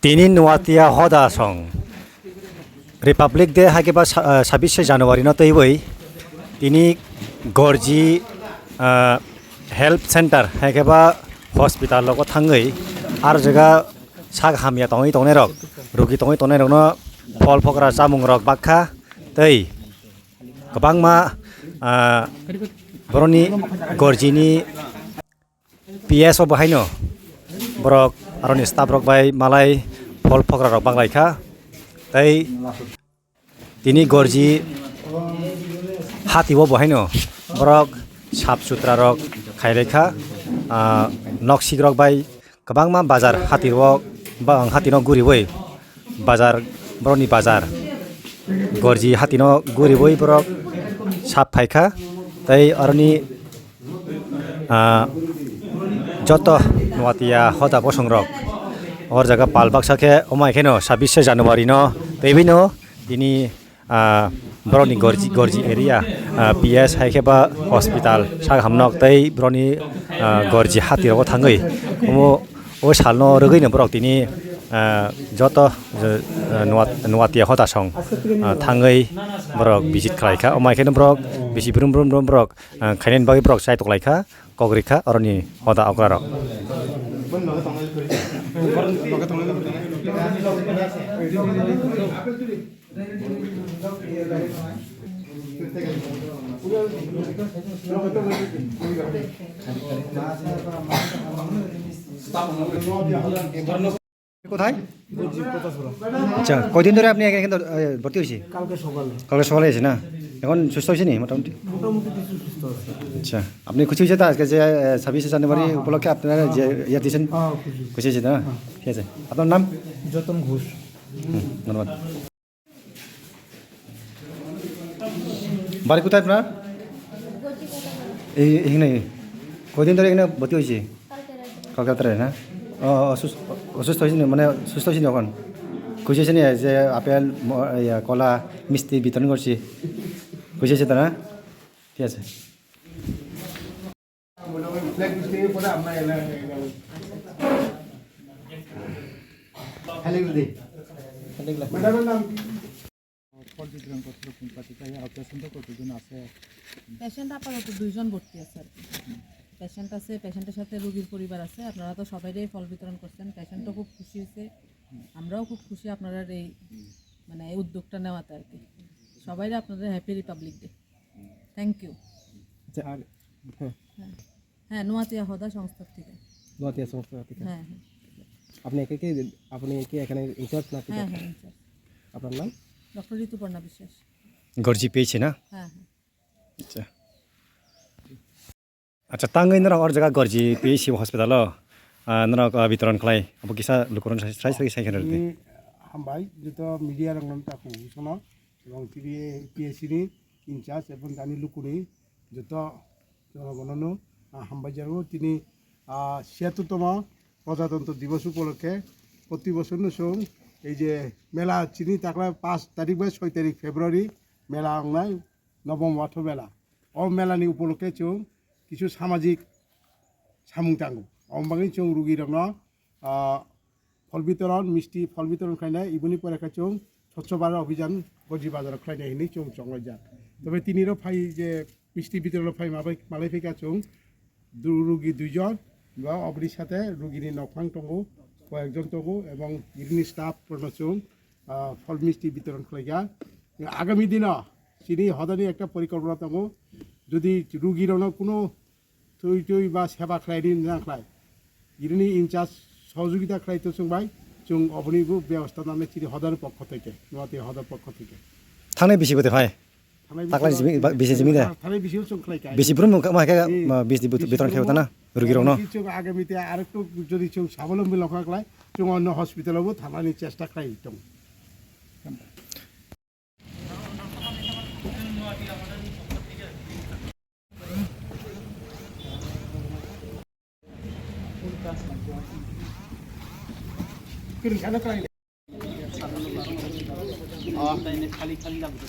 তিনি নুয়াতিয়া হদা song Republic day হাইকেবা 26 জানুয়ারি ন তৈবই তিনি Gorji help centre হাইকেবা hospital log থাঙ্গै আর জায়গা সাগ হামিয়া তङै তङै রক রোগী তङै তङै রক ফল ফকরা জাमुं রক বাক্কা তৈ गोबांमा बर'नि गरजिनि पिएस बाहायनो बरक आरनि स्टाफ रक बाय मालाय फल फग्रा रक बांलायखा तै दिनै गरजि हातिबो बाहायनो बरक साफ सुथ्रा रक खायलायखा नक्सिक रक बाय गोबांमा बाजार हातिरो बा हातिनो गुरिबै बाजार बर'नि बाजार गरजि हातिनो गुरिबै बरक साफ फायखा तै आरनि যত নুয়াতিয়া হদা বসং রক और जगह पाल बाक्साखे अमायखेनो 26 জানুয়ারি न तैबिनो दिनै बर'नि गरजि एरिया पिएस हायखेबा हस्पिटाल साग हामनक तै बर'नि गरजि हातिराव थाङै ओ सालनो रगैनो बरक दिनै যত নুয়াতিয়া হদা सं थाङै बरक भिजिट खालायखा अमायखेनो बरक बेसि ब्रुम ब्रुम ब्रुम बरक खायनायनि बागै बरक साय तकलायखा कग्रिखा अरनि हदा अग्रारक কোথায় আচ্ছা কয়দিন ধরে আপনি এখানে ভর্তি হয়েছি কালকে সকালে এসে না এখন সুস্থ হয়েছে নি মোটামুটি আচ্ছা আপনি খুশি হয়েছে তো আজকে যে 26 জানুয়ারি উপলক্ষে আপনারা যে ইয়ে দিয়েছেন খুশি হয়েছে না ঠিক আছে আপনার নাম যতন ঘোষ ধন্যবাদ বাড়ি কোথায় আপনার এখানে কয়দিন ধরে এখানে ভর্তি হয়েছে কালকে রাত্রে না অসুস্থ হয়েছে মানে সুস্থ হয়েছে এখন খুশি হয়েছে নি যে আপেল কলা মিষ্টি বিতরণ করছি খুশি হয়েছে তো না ঠিক আছে পেশেন্ট আপাতত 2 জন ভর্তি আছে আর কি পেশেন্ট আছে পেশেন্টের সাথে রোগীর পরিবার আছে আপনারা তো সবাইই ফল বিতরণ করছেন পেশেন্টও খুব খুশি হয়েছে আমরাও খুব খুশি আপনারা এই মানে এই উদ্যোগটা নেওয়াতে আর কি সবাই আপনাদের happy republic day thank you হ্যাঁ নুয়াতিয়া হদা সংস্থা থেকে নুয়াতিয়া সংস্থা থেকে হ্যাঁ আপনি কি এখানে ইনচার্জ না হ্যাঁ ইনচার্জ আপনার নাম ডক্টর ঋতুপর্ণা বিশ্বাস গরজি পেয়েছে না হ্যাঁ আচ্ছা আচ্ছা তাঙ্গै नरक और जगह गरजि पिएसि हस्पिटाल नरक वितरण खालाय अब किसा लुकरन साइज साइकेल रे हामबाय जत मिडिया रंगन ताखौ सनो এবং পিএসসি नि ইনচার্জ এবং দানি লুকুনি যত জনগণনো হামবাই যাবো তিনি ৭৬তম প্রজাতন্ত্র দিবস উপলক্ষে প্রতি বছর সং এই যে মেলা চিনি তাকলা 5 তারিখ বা 6 তারিখ ফেব্রুয়ারি মেলা আংনাই নবম বাথৌ মেলা ও মেলানি উপলক্ষে চং কিছু সামাজিক সামুং টাঙ্গু অম্বাঙ্গি চং রুগী রং ফল বিতরণ মিষ্টি ফল বিতরণ খাইনাই ইবুনি পরেখা চং স্বচ্ছ ভারত অভিযান গজি বাজার খাইনাই হিনি চং চংলাই যা তবে তিনিরও ফাই যে মিষ্টি বিতরণ ফাই মালাই ফেকা চং রুগী 2 জন বা অবরির সাথে রুগীনি নকফাং টঙ্গু কয়েকজন টঙ্গু এবং ইগনি স্টাফ চং ফল মিষ্টি বিতরণ খাইগা আগামী দিন চিনি হদানি একটা পরিকল্পনা টঙ্গু যদি রুগীর কোনো থই বা সেবা খাইনি না খাই ইনি ইনচার্জ সহযোগিতা খাইতো চংবাই চং অবনিবু ব্যবস্থা নামে চিনি হদার পক্ষ থেকে নুয়াতিয়া হদার পক্ষ থেকে थांनाय बेसे गते भाइ ताकलाय बेसे जमी दे थानाय बेसेও চং খাইকা बेसे ब्रुम माके बेसे बेतन खाइबो ना रुगिरौ न চং আগামীতে আরেকটু যদি চং স্বাবলম্বী লক্ষ্য খাই চং অন্য হসপিটালও থানানি চেষ্টা খাই চং খালি খালি লাগবে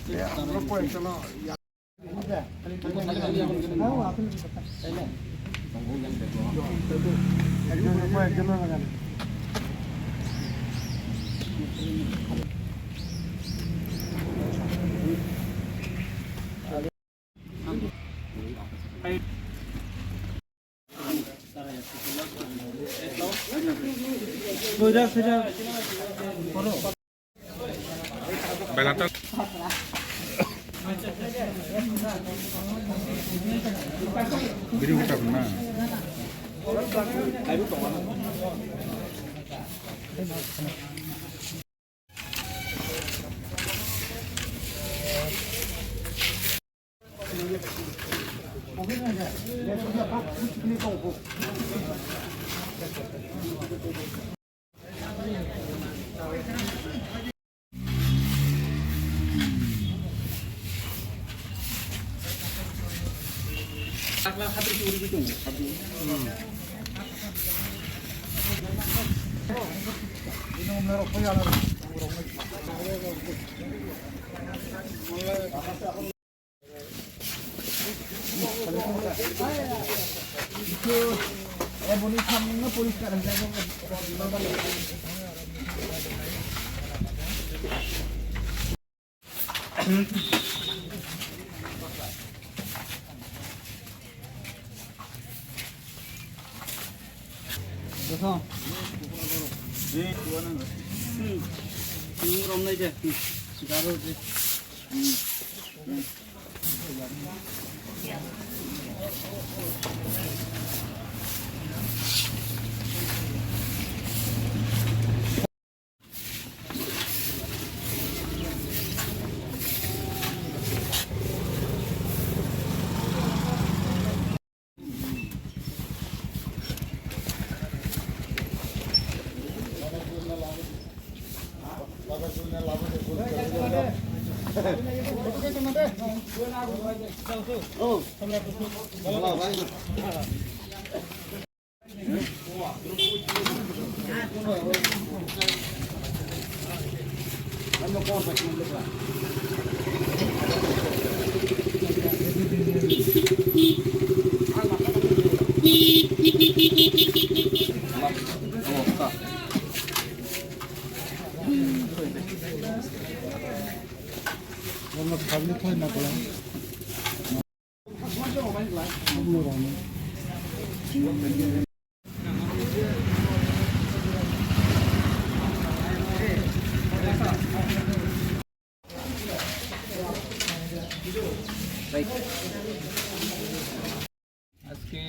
আজকে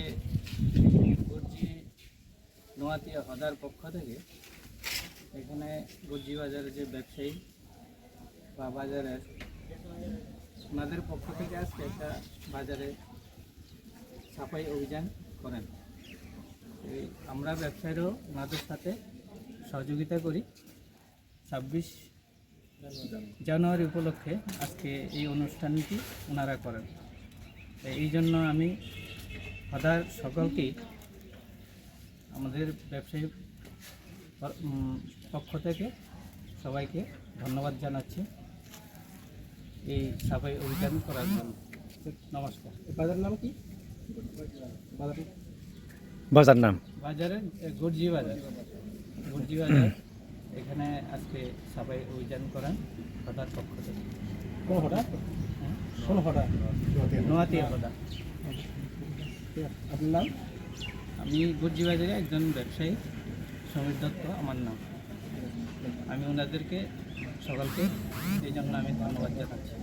গর্জি নোয়াতিয়া হদার পক্ষ থেকে এখানে গর্জি বাজারের যে ব্যবসায়ী বা বাজারের ওনাদের পক্ষ থেকে আজকে একটা বাজারে সাফাই অভিযান করেন। এই আমরা ব্যবসায়ীরাও ওনাদের সাথে সহযোগিতা করি। 26 জানুয়ারি উপলক্ষে আজকে এই অনুষ্ঠানটি ওনারা করেন। এই জন্য আমি হদার সকলকেই আমাদের ব্যবসায়ী পক্ষ থেকে সবাইকে ধন্যবাদ জানাচ্ছি এই সাফাই অভিযান করার জন্য। নমস্কার। বাজার নাম কি? বাজার নাম বাজারের গর্জি বাজার, গর্জি বাজার এখানে আজকে সাফাই অভিযান করেন হদার পক্ষ থেকে। কোন হঠাৎ? হ্যাঁ, কোন হঠাৎ? নোয়াতিয়া হদা। আপনার নাম? আমি গর্জি বাজারে একজন ব্যবসায়ী, সমীর দত্ত আমার নাম। আমি ওনাদেরকে সকলকে এই জন্য আমি ধন্যবাদ জানাচ্ছি।